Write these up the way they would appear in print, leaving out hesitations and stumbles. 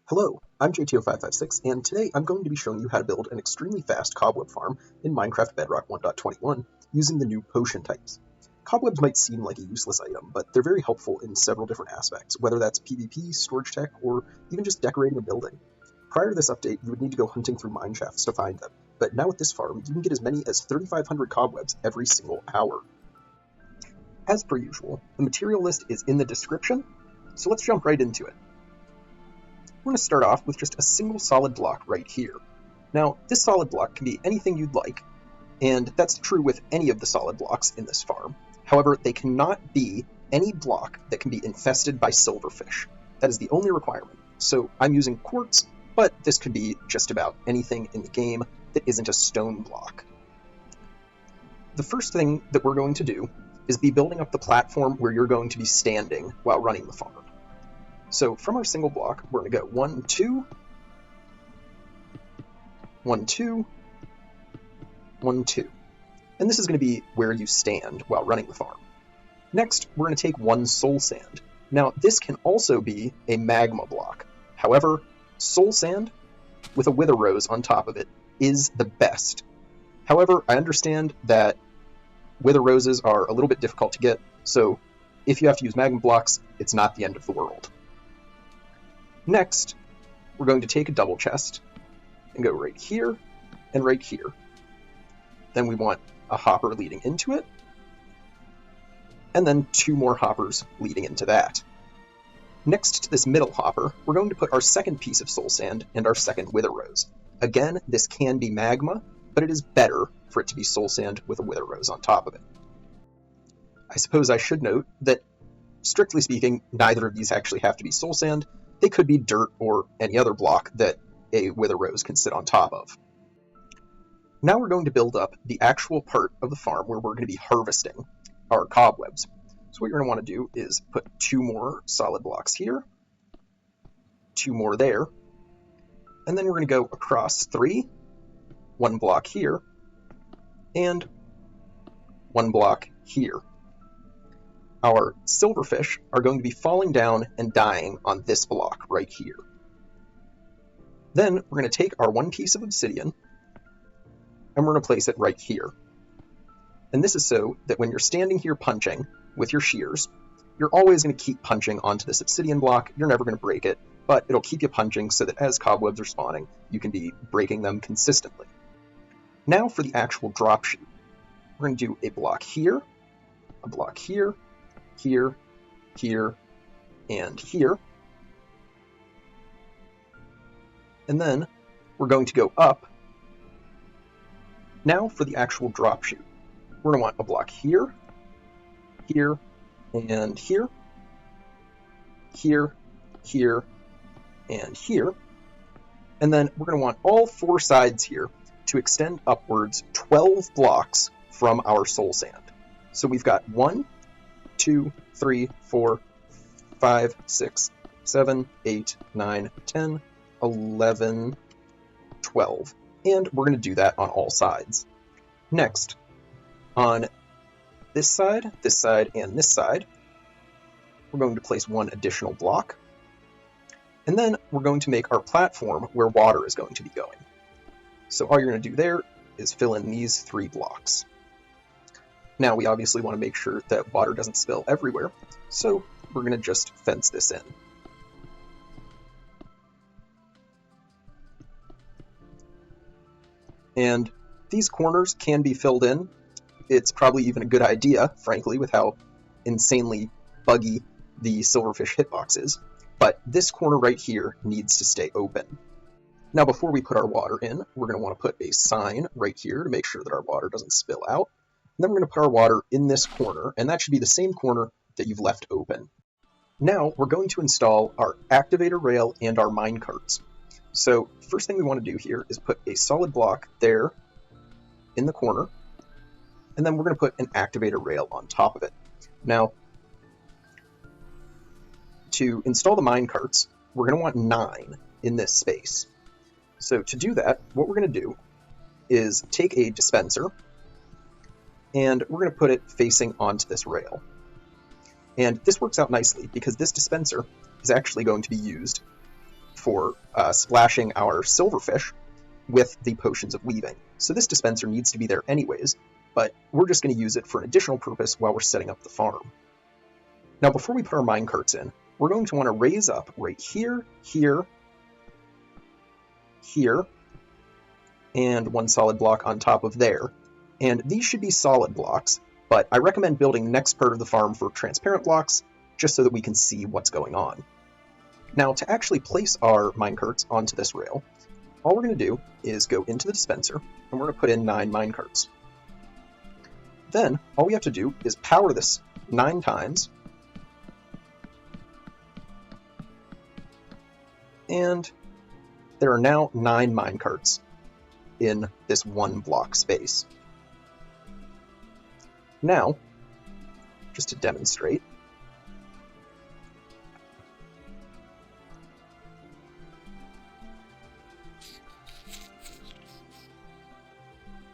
Hello, I'm JTO556, and today I'm going to be showing you how to build an extremely fast cobweb farm in Minecraft Bedrock 1.21 using the new potion types. Cobwebs might seem like a useless item, but they're very helpful in several different aspects, whether that's PvP, storage tech, or even just decorating a building. Prior to this update, you would need to go hunting through mineshafts to find them, but now with this farm, you can get as many as 3,500 cobwebs every single hour. As per usual, the material list is in the description, so let's jump right into it. We're going to start off with just a single solid block right here. Now, this solid block can be anything you'd like, and that's true with any of the solid blocks in this farm. However, they cannot be any block that can be infested by silverfish. That is the only requirement. So I'm using quartz, but this could be just about anything in the game that isn't a stone block. The first thing that we're going to do is be building up the platform where you're going to be standing while running the farm. So from our single block, we're going to go 1, 2, 1, 2, 1, 2. And this is going to be where you stand while running the farm. Next, we're going to take 1 soul sand. Now, this can also be a magma block. However, soul sand with a wither rose on top of it is the best. However, I understand that wither roses are a little bit difficult to get, so if you have to use magma blocks, it's not the end of the world. Next, we're going to take a double chest and go right here and right here. Then we want a hopper leading into it, and then 2 more hoppers leading into that. Next to this middle hopper, we're going to put our second piece of soul sand and our second wither rose. Again, this can be magma, but it is better for it to be soul sand with a wither rose on top of it. I suppose I should note that, strictly speaking, neither of these actually have to be soul sand. They could be dirt or any other block that a wither rose can sit on top of. Now we're going to build up the actual part of the farm where we're going to be harvesting our cobwebs. So what you're going to want to do is put 2 more solid blocks here, 2 more there, and then we're going to go across 3, 1 block here, and 1 block here. Our silverfish are going to be falling down and dying on this block right here. Then we're going to take our 1 piece of obsidian and we're going to place it right here. And this is so that when you're standing here punching with your shears, you're always going to keep punching onto this obsidian block. You're never going to break it, but it'll keep you punching so that as cobwebs are spawning, you can be breaking them consistently. Now for the actual drop chute. We're going to do a block here, a block here, here, here, and here. And then we're going to go up. Now for the actual drop chute. We're going to want a block here, here, and here, here, here, and here. And then we're going to want all 4 sides here to extend upwards 12 blocks from our soul sand. So we've got 1, 2, 3, 4, 5, 6, 7, 8, 9, 10, 11, 12. And we're going to do that on all sides. Next, on this side, and this side, we're going to place 1 additional block. And then we're going to make our platform where water is going to be going. So all you're going to do there is fill in these 3 blocks. Now we obviously want to make sure that water doesn't spill everywhere, so we're going to just fence this in. And these corners can be filled in. It's probably even a good idea, frankly, with how insanely buggy the silverfish hitbox is. But this corner right here needs to stay open. Now before we put our water in, we're going to want to put a sign right here to make sure that our water doesn't spill out. And then we're going to put our water in this corner, and that should be the same corner that you've left open. Now we're going to install our activator rail and our minecarts. So first thing we want to do here is put a solid block there in the corner, and then we're going to put an activator rail on top of it. Now, to install the minecarts, we're going to want 9 in this space. So to do that, what we're going to do is take a dispenser, and we're going to put it facing onto this rail. And this works out nicely because this dispenser is actually going to be used for splashing our silverfish with the potions of weaving. So this dispenser needs to be there anyways, but we're just going to use it for an additional purpose while we're setting up the farm. Now before we put our minecarts in, we're going to want to raise up right here, here, here, and one solid block on top of there. And these should be solid blocks, but I recommend building the next part of the farm for transparent blocks, just so that we can see what's going on. Now to actually place our minecarts onto this rail, all we're going to do is go into the dispenser, and we're going to put in 9 minecarts. Then all we have to do is power this 9 times, and there are now 9 minecarts in this 1 block space. Now, just to demonstrate,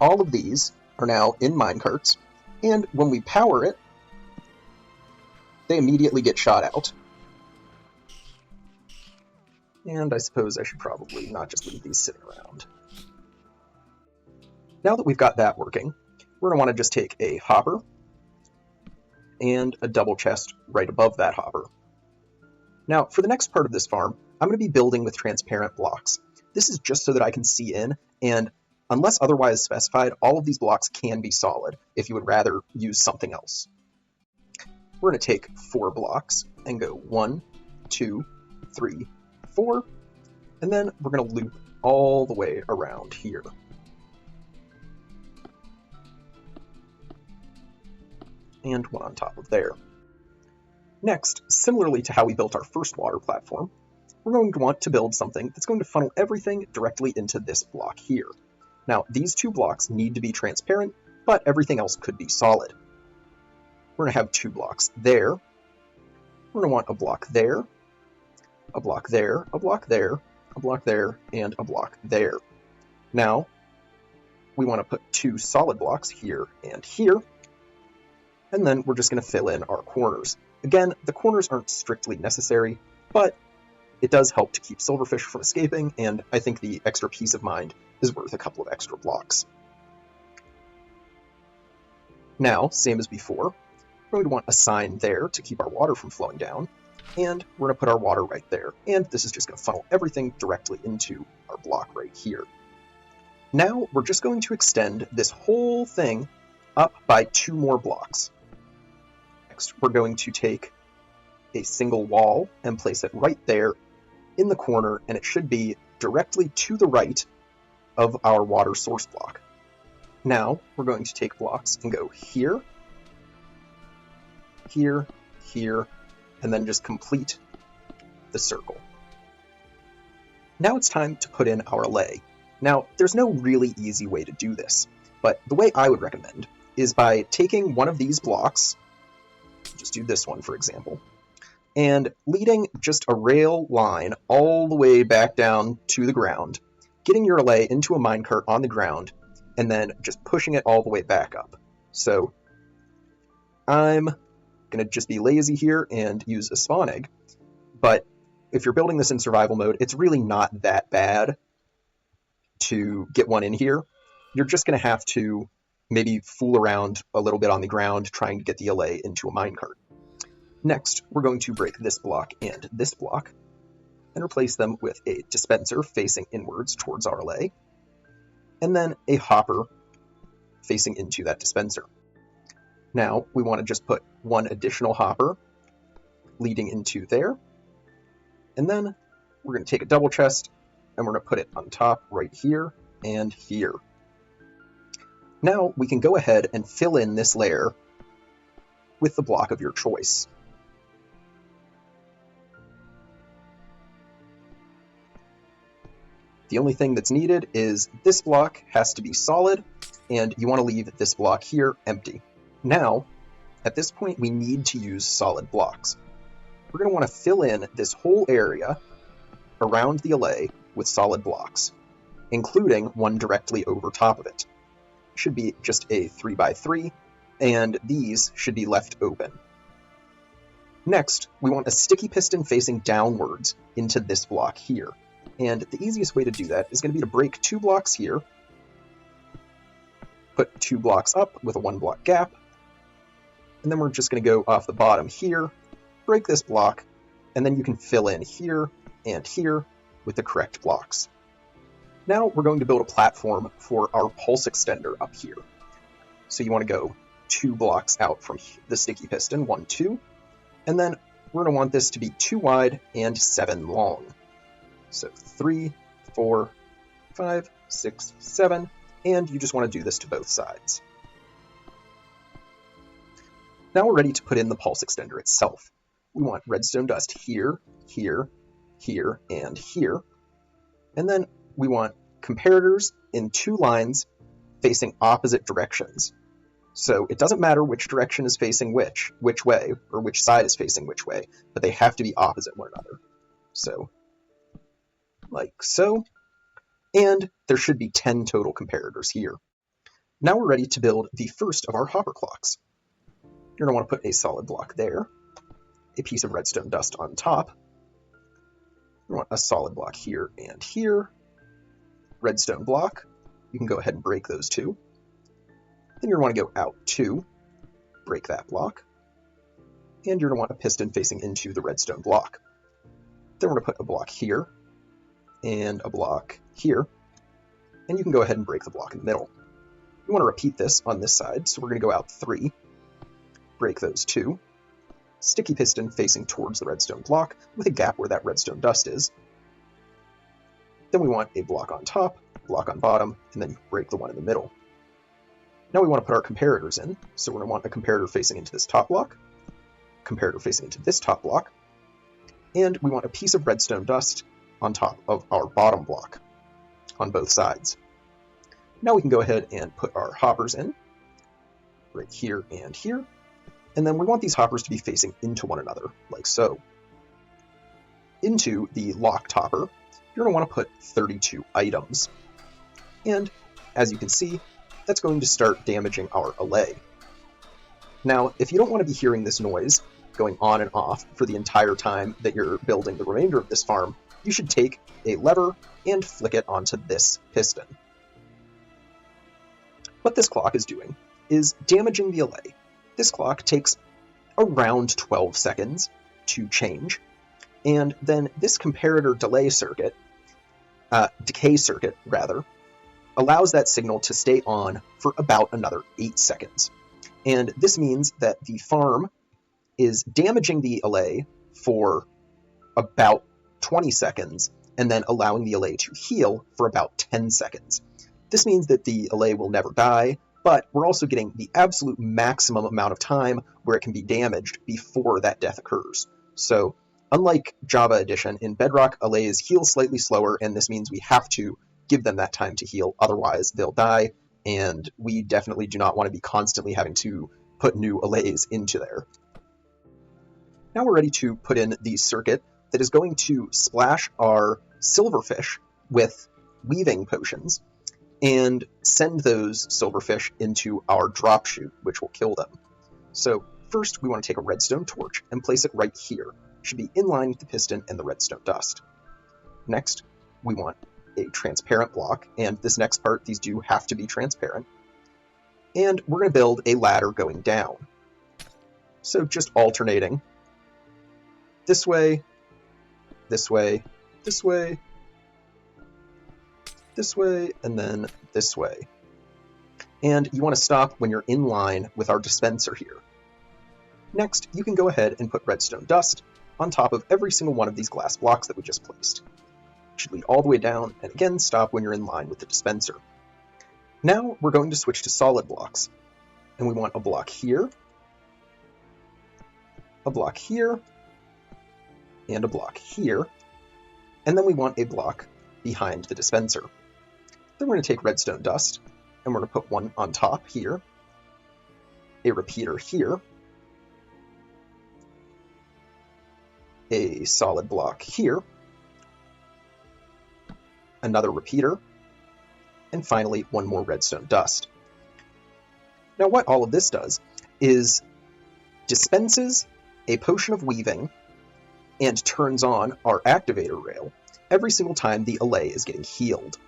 all of these are now in minecarts, and when we power it, they immediately get shot out. And I suppose I should probably not just leave these sitting around. Now that we've got that working, we're going to want to just take a hopper and a double chest right above that hopper. Now, for the next part of this farm, I'm going to be building with transparent blocks. This is just so that I can see in, and unless otherwise specified, all of these blocks can be solid if you would rather use something else. We're going to take 4 blocks and go 1, 2, 3, 4, and then we're going to loop all the way around here. And one on top of there. Next, similarly to how we built our first water platform, we're going to want to build something that's going to funnel everything directly into this block here. Now, these 2 blocks need to be transparent, but everything else could be solid. We're going to have 2 blocks there. We're going to want a block there, a block there, a block there, a block there, and a block there. Now, we want to put 2 solid blocks here and here, and then we're just going to fill in our corners. Again, the corners aren't strictly necessary, but it does help to keep silverfish from escaping, and I think the extra peace of mind is worth a couple of extra blocks. Now, same as before, we're going to want a sign there to keep our water from flowing down, and we're going to put our water right there, and this is just going to funnel everything directly into our block right here. Now, we're just going to extend this whole thing up by 2 more blocks. Next, we're going to take a single wall and place it right there in the corner, and it should be directly to the right of our water source block. Now, we're going to take blocks and go here, here, here, and then just complete the circle. Now it's time to put in our allay. Now, there's no really easy way to do this, but the way I would recommend is by taking one of these blocks, just do this one for example, and leading just a rail line all the way back down to the ground, getting your allay into a minecart on the ground, and then just pushing it all the way back up. So I'm going to just be lazy here and use a spawn egg, but if you're building this in survival mode, it's really not that bad to get one in here. You're just going to have to maybe fool around a little bit on the ground trying to get the allay into a minecart. Next, we're going to break this block and this block and replace them with a dispenser facing inwards towards our allay, and then a hopper facing into that dispenser. Now, we want to just put one additional hopper leading into there, and then we're going to take a double chest and we're going to put it on top right here and here. Now we can go ahead and fill in this layer with the block of your choice. The only thing that's needed is this block has to be solid, and you want to leave this block here empty. Now, at this point, we need to use solid blocks. We're going to want to fill in this whole area around the allay with solid blocks, including one directly over top of it. It should be just a 3x3, and these should be left open. Next, we want a sticky piston facing downwards into this block here. And the easiest way to do that is going to be to break 2 blocks here, put 2 blocks up with a 1 block gap, and then we're just going to go off the bottom here, break this block, and then you can fill in here and here with the correct blocks. Now we're going to build a platform for our pulse extender up here. So you want to go 2 blocks out from the sticky piston, 1, 2, and then we're going to want this to be 2 wide and 7 long. So 3, 4, 5, 6, 7, and you just want to do this to both sides. Now we're ready to put in the pulse extender itself. We want redstone dust here, here, here, and here. And then we want comparators in 2 lines facing opposite directions. So it doesn't matter which direction is facing which way, or which side is facing which way, but they have to be opposite one another. So, like so. And there should be 10 total comparators here. Now we're ready to build the first of our hopper clocks. You're going to want to put a solid block there, a piece of redstone dust on top. You want a solid block here and here, redstone block. You can go ahead and break those 2. Then you're going to want to go out 2, break that block, and you're going to want a piston facing into the redstone block. Then we're going to put a block here and a block here, and you can go ahead and break the block in the middle. You want to repeat this on this side, so we're going to go out 3, break those 2, sticky piston facing towards the redstone block with a gap where that redstone dust is. Then we want a block on top, block on bottom, and then you break the one in the middle. Now we want to put our comparators in, so we're going to want a comparator facing into this top block, comparator facing into this top block, and we want a piece of redstone dust on top of our bottom block on both sides. Now we can go ahead and put our hoppers in, right here and here, and then we want these hoppers to be facing into one another, like so. Into the locked hopper, you're going to want to put 32 items, and as you can see, that's going to start damaging our allay. Now, if you don't want to be hearing this noise going on and off for the entire time that you're building the remainder of this farm, you should take a lever and flick it onto this piston. What this clock is doing is damaging the allay. This clock takes around 12 seconds to change, and then this comparator decay circuit, allows that signal to stay on for about another 8 seconds. And this means that the farm is damaging the allay for about 20 seconds, and then allowing the allay to heal for about 10 seconds. This means that the allay will never die, but we're also getting the absolute maximum amount of time where it can be damaged before that death occurs. So, unlike Java Edition, in Bedrock, allays heal slightly slower, and this means we have to give them that time to heal, otherwise they'll die, and we definitely do not want to be constantly having to put new allays into there. Now we're ready to put in the circuit that is going to splash our silverfish with weaving potions and send those silverfish into our drop chute, which will kill them. So first we want to take a redstone torch and place it right here. It should be in line with the piston and the redstone dust. Next, we want a transparent block, and this next part, these do have to be transparent. And we're going to build a ladder going down. So just alternating this way, this way, this way, this way, and then this way. And you want to stop when you're in line with our dispenser here. Next, you can go ahead and put redstone dust on top of every single one of these glass blocks that we just placed. It should lead all the way down, and again, stop when you're in line with the dispenser. Now we're going to switch to solid blocks, and we want a block here, a block here, and a block here, and then we want a block behind the dispenser. Then we're going to take redstone dust, and we're going to put one on top here, a repeater here, a solid block here, another repeater, and finally one more redstone dust. Now what all of this does is dispenses a potion of weaving and turns on our activator rail every single time the allay is getting healed.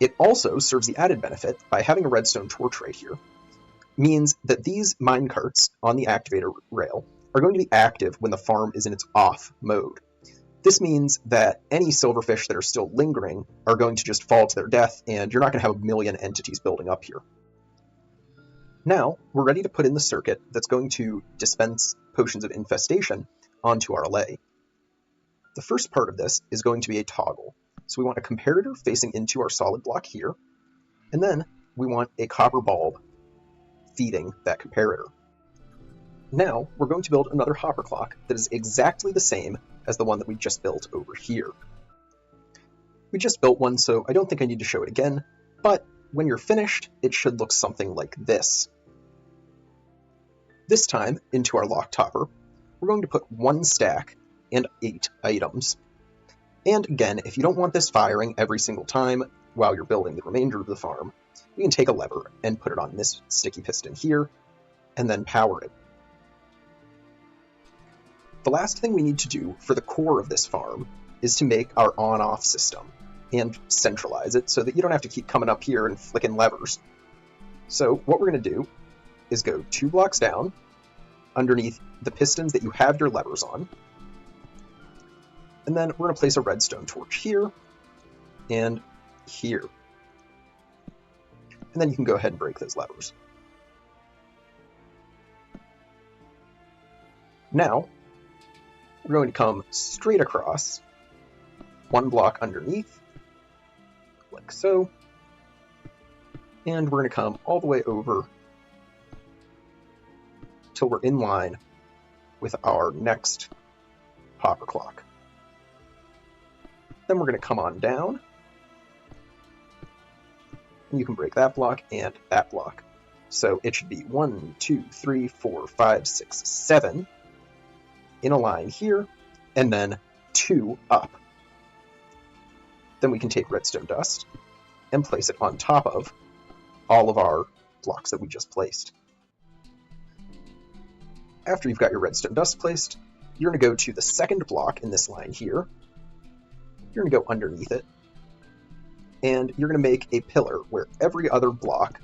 It also serves the added benefit by having a redstone torch right here, means that these minecarts on the activator rail are going to be active when the farm is in its off mode. This means that any silverfish that are still lingering are going to just fall to their death, and you're not going to have a million entities building up here. Now, we're ready to put in the circuit that's going to dispense potions of infestation onto our allay. The first part of this is going to be a toggle. So we want a comparator facing into our solid block here, and then we want a copper bulb feeding that comparator. Now, we're going to build another hopper clock that is exactly the same as the one that we just built over here. We just built one, so I don't think I need to show it again, but when you're finished, it should look something like this. This time, into our locked hopper, we're going to put 1 stack and 8 items. And again, if you don't want this firing every single time while you're building the remainder of the farm, you can take a lever and put it on this sticky piston here, and then power it. The last thing we need to do for the core of this farm is to make our on-off system and centralize it so that you don't have to keep coming up here and flicking levers. So what we're going to do is go 2 blocks down underneath the pistons that you have your levers on, and then we're going to place a redstone torch here and here. And then you can go ahead and break those levers. Now, we're going to come straight across 1 block underneath, like so, and we're going to come all the way over till we're in line with our next hopper clock. Then we're going to come on down, and you can break that block and that block. So it should be 1, 2, 3, 4, 5, 6, 7 in a line here, and then 2 up. Then we can take redstone dust and place it on top of all of our blocks that we just placed. After you've got your redstone dust placed, you're going to go to the second block in this line here. You're going to go underneath it, and you're going to make a pillar where every other block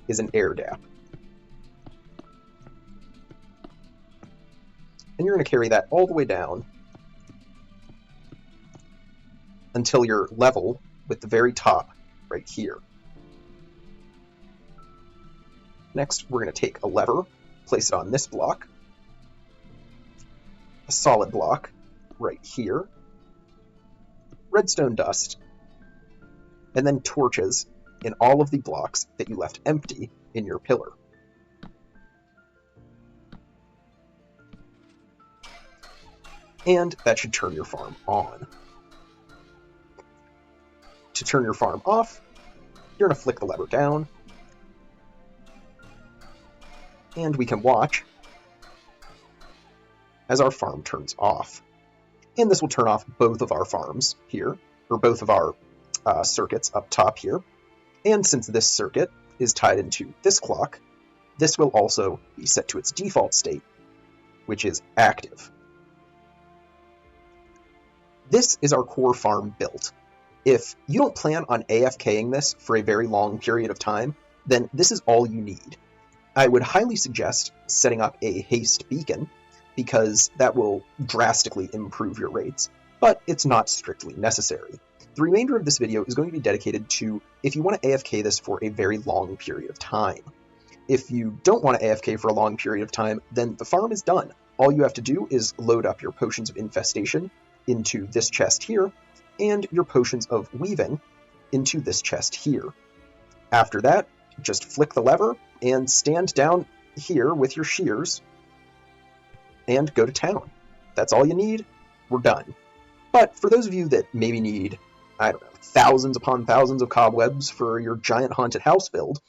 is an air gap. And you're going to carry that all the way down until you're level with the very top right here. Next, we're going to take a lever, place it on this block, a solid block right here, redstone dust, and then torches in all of the blocks that you left empty in your pillar. And that should turn your farm on. To turn your farm off, you're going to flick the lever down, and we can watch as our farm turns off. And this will turn off both of our farms here, or both of our circuits up top here. And since this circuit is tied into this clock, this will also be set to its default state, which is active. This is our core farm built. If you don't plan on AFKing this for a very long period of time, then this is all you need. I would highly suggest setting up a haste beacon, because that will drastically improve your rates, but it's not strictly necessary. The remainder of this video is going to be dedicated to if you want to AFK this for a very long period of time. If you don't want to AFK for a long period of time, then the farm is done. All you have to do is load up your potions of infestation into this chest here, and your potions of weaving into this chest here. After that, just flick the lever and stand down here with your shears and go to town. That's all you need. We're done. But for those of you that maybe need, I don't know, thousands upon thousands of cobwebs for your giant haunted house build,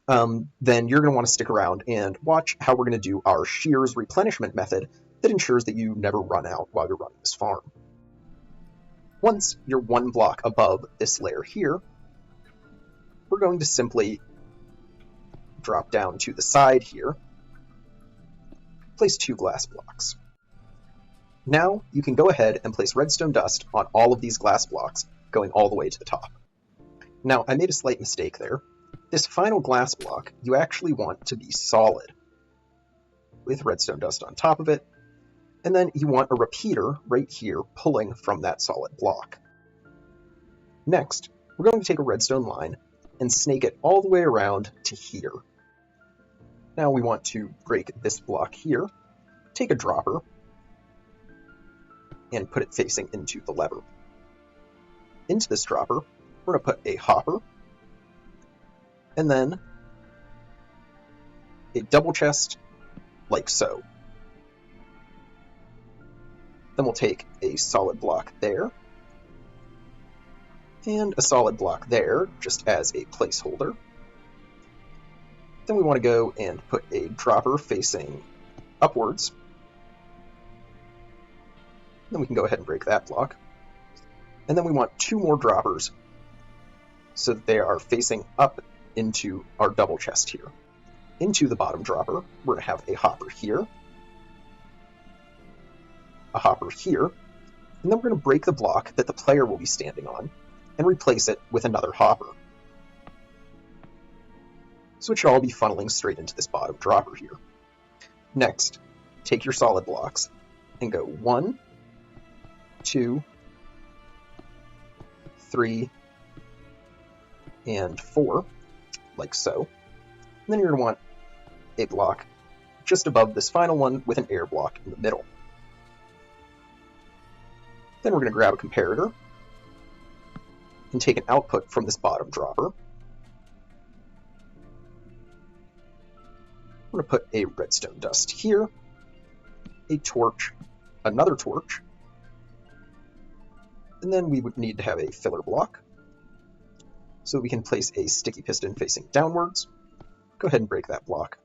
then you're going to want to stick around and watch how we're going to do our shears replenishment method that ensures that you never run out while you're running this farm. Once you're 1 block above this layer here, we're going to simply drop down to the side here, place 2 glass blocks. Now you can go ahead and place redstone dust on all of these glass blocks, going all the way to the top. Now, I made a slight mistake there. This final glass block you actually want to be solid, with redstone dust on top of it, and then you want a repeater right here pulling from that solid block. Next, we're going to take a redstone line and snake it all the way around to here. Now we want to break this block here, take a dropper, and put it facing into the lever. Into this dropper, we're going to put a hopper, and then a double chest, like so. Then we'll take a solid block there, and a solid block there, just as a placeholder. Then we want to go and put a dropper facing upwards. Then we can go ahead and break that block. And then we want 2 more droppers so that they are facing up into our double chest here. Into the bottom dropper, we're going to have a hopper here, a hopper here, and then we're going to break the block that the player will be standing on and replace it with another hopper. So it should all be funneling straight into this bottom dropper here. Next, take your solid blocks and go 1, 2, 3, and 4, like so. And then you're going to want a block just above this final one with an air block in the middle. Then we're going to grab a comparator and take an output from this bottom dropper. We're going to put a redstone dust here, a torch, another torch, and then we would need to have a filler block. So we can place a sticky piston facing downwards. Go ahead and break that block,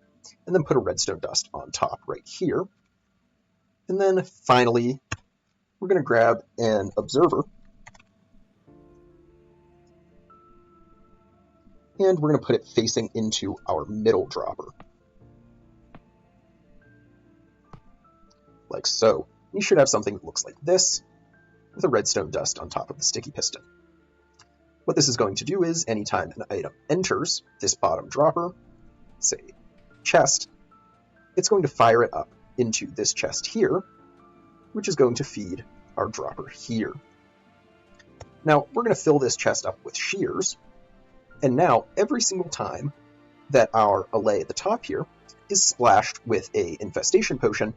and then put a redstone dust on top right here. And then finally, we're going to grab an observer, and we're going to put it facing into our middle dropper. Like so. You should have something that looks like this, with a redstone dust on top of the sticky piston. What this is going to do is, anytime an item enters this bottom dropper, say chest, it's going to fire it up into this chest here, which is going to feed our dropper here. Now, we're going to fill this chest up with shears, and now every single time that our allay at the top here is splashed with a infestation potion,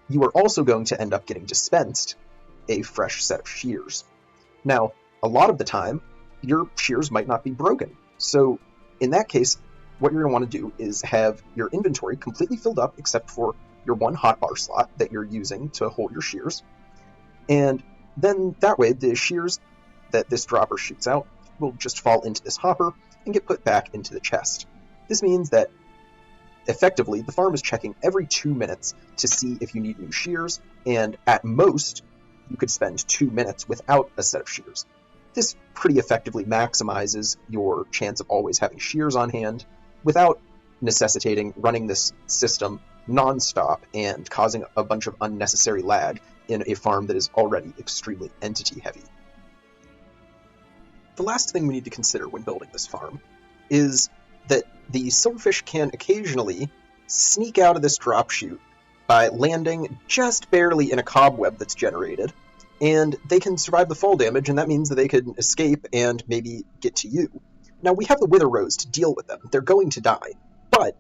you are also going to end up getting dispensed a fresh set of shears. Now, a lot of the time, your shears might not be broken. So in that case, what you're going to want to do is have your inventory completely filled up except for your one hotbar slot that you're using to hold your shears. And then that way, the shears that this dropper shoots out will just fall into this hopper and get put back into the chest. This means that effectively, the farm is checking every 2 minutes to see if you need new shears, and at most, you could spend 2 minutes without a set of shears. This pretty effectively maximizes your chance of always having shears on hand without necessitating running this system non-stop and causing a bunch of unnecessary lag in a farm that is already extremely entity-heavy. The last thing we need to consider when building this farm is that the silverfish can occasionally sneak out of this drop chute by landing just barely in a cobweb that's generated, and they can survive the fall damage, and that means that they can escape and maybe get to you. Now, we have the wither rows to deal with them. They're going to die, but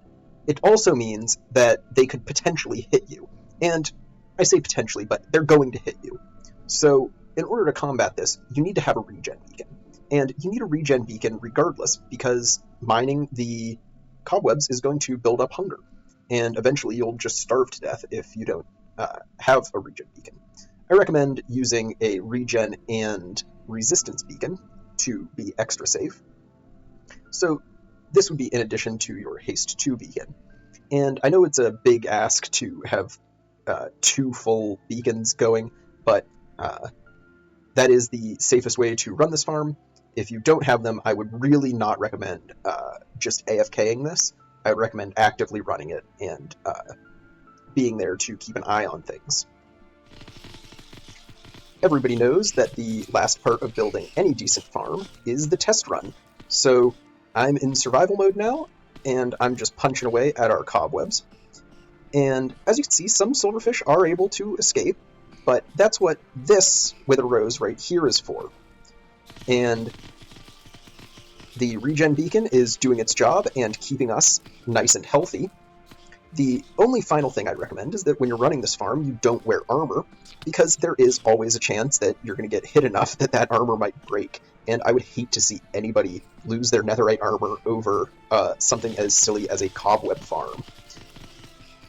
it also means that they could potentially hit you. And I say potentially, but they're going to hit you. So in order to combat this, you need to have a regen beacon. And you need a regen beacon regardless, because mining the cobwebs is going to build up hunger. And eventually you'll just starve to death if you don't have a regen beacon. I recommend using a regen and resistance beacon to be extra safe. So this would be in addition to your haste 2 beacon. And I know it's a big ask to have 2 full beacons going, but that is the safest way to run this farm. If you don't have them, I would really not recommend just AFKing this. I would recommend actively running it and being there to keep an eye on things. Everybody knows that the last part of building any decent farm is the test run. So I'm in survival mode now, and I'm just punching away at our cobwebs. And as you can see, some silverfish are able to escape, but that's what this wither rose right here is for. And the regen beacon is doing its job and keeping us nice and healthy. The only final thing I'd recommend is that when you're running this farm, you don't wear armor, because there is always a chance that you're going to get hit enough that that armor might break. And I would hate to see anybody lose their netherite armor over something as silly as a cobweb farm.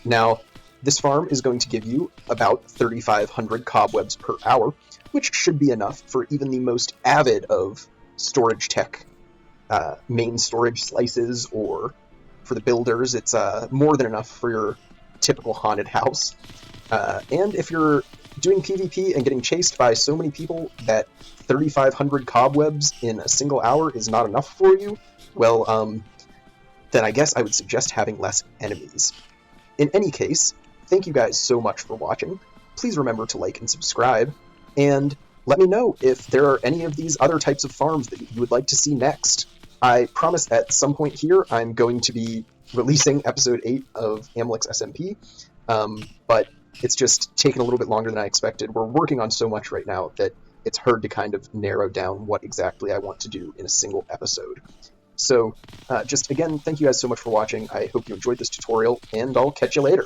Now, this farm is going to give you about 3,500 cobwebs per hour, which should be enough for even the most avid of storage tech main storage slices, or for the builders, it's more than enough for your typical haunted house. And if you're doing PvP and getting chased by so many people that 3,500 cobwebs in a single hour is not enough for you, well, then I guess I would suggest having less enemies. In any case, thank you guys so much for watching. Please remember to like and subscribe, and let me know if there are any of these other types of farms that you would like to see next. I promise at some point here I'm going to be releasing episode 8 of Amelix SMP, but it's just taken a little bit longer than I expected. We're working on so much right now that it's hard to kind of narrow down what exactly I want to do in a single episode. So just again, thank you guys so much for watching. I hope you enjoyed this tutorial, and I'll catch you later.